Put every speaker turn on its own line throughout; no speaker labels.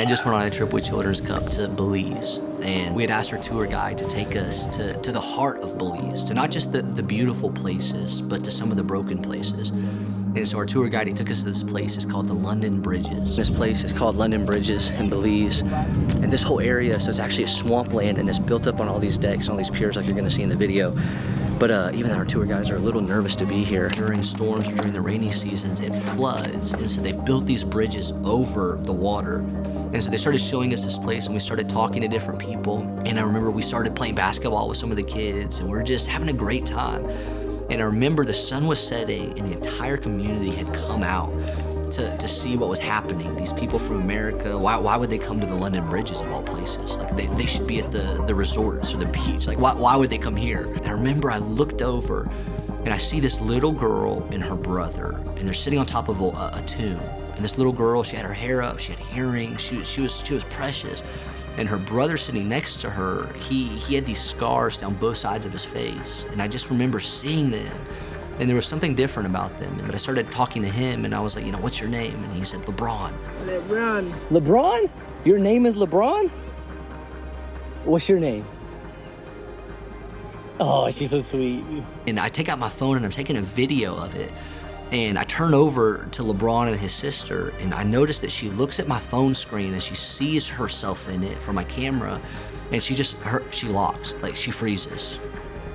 I just went on a trip with Children's Cup to Belize, and we had asked our tour guide to take us to the heart of Belize, to not just the beautiful places, but to some of the broken places. And so our tour guide, he took us to this place. It's called the London Bridges. This place is called London Bridges in Belize. And this whole area, so it's actually a swampland, and it's built up on all these decks and all these piers like you're gonna see in the video. But even our tour guides are a little nervous to be here. During storms, during the rainy seasons, it floods. And so they've built these bridges over the water. And so they started showing us this place, and we started talking to different people. And I remember we started playing basketball with some of the kids, and we were just having a great time. And I remember the sun was setting, and the entire community had come out to see what was happening. These people from America, why would they come to the London Bridges of all places? Like they should be at the resorts or the beach. Like why would they come here? And I remember I looked over, and I see this little girl and her brother, and they're sitting on top of a tomb. And this little girl, she had her hair up, she had hearing, she was precious. And her brother sitting next to her, he had these scars down both sides of his face. And I just remember seeing them. And there was something different about them. But I started talking to him, and I was like, you know, what's your name? And he said, LeBron.
LeBron.
LeBron? Your name is LeBron? What's your name?
Oh, she's so sweet.
And I take out my phone, and I'm taking a video of it. And I turn over to LeBron and his sister, and I notice that she looks at my phone screen and she sees herself in it from my camera, and she locks, like she freezes.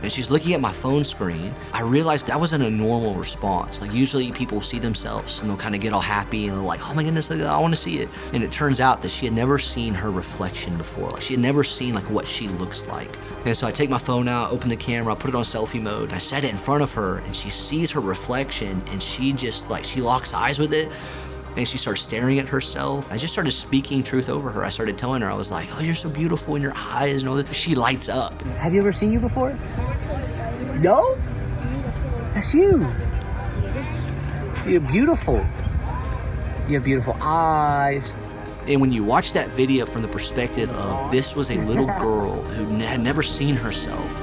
And she's looking at my phone screen. I realized that wasn't a normal response. Like usually people see themselves and they'll kind of get all happy and they're like, oh my goodness, I want to see it. And it turns out that she had never seen her reflection before. Like she had never seen like what she looks like. And so I take my phone out, open the camera, I put it on selfie mode, and I set it in front of her, and she sees her reflection, and she just like, she locks eyes with it. And she starts staring at herself. I just started speaking truth over her. I started telling her, I was like, oh, you're so beautiful in your eyes and all that. She lights up.
Have you ever seen you before? No? That's you. You're beautiful. You have beautiful eyes.
And when you watch that video from the perspective of this was a little girl who had never seen herself,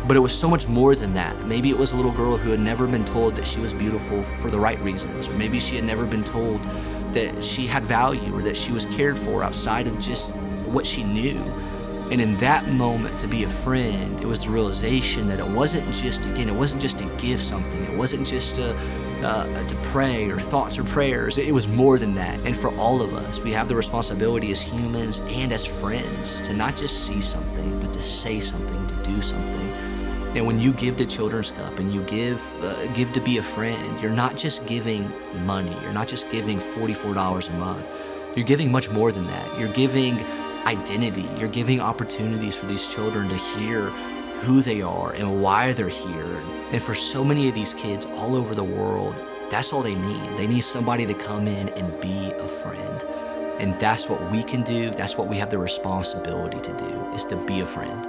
but it was so much more than that. Maybe it was a little girl who had never been told that she was beautiful for the right reasons, or maybe she had never been told that she had value or that she was cared for outside of just what she knew. And in that moment, to be a friend, it was the realization that it wasn't just to give something. It wasn't just to pray or thoughts or prayers. It was more than that. And for all of us, we have the responsibility as humans and as friends to not just see something, but to say something, to do something. And when you give to Children's Cup and you give to be a friend, you're not just giving money. You're not just giving $44 a month. You're giving much more than that. You're giving identity. You're giving opportunities for these children to hear who they are and why they're here. And for so many of these kids all over the world, that's all they need. They need somebody to come in and be a friend. And that's what we can do. That's what we have the responsibility to do, is to be a friend.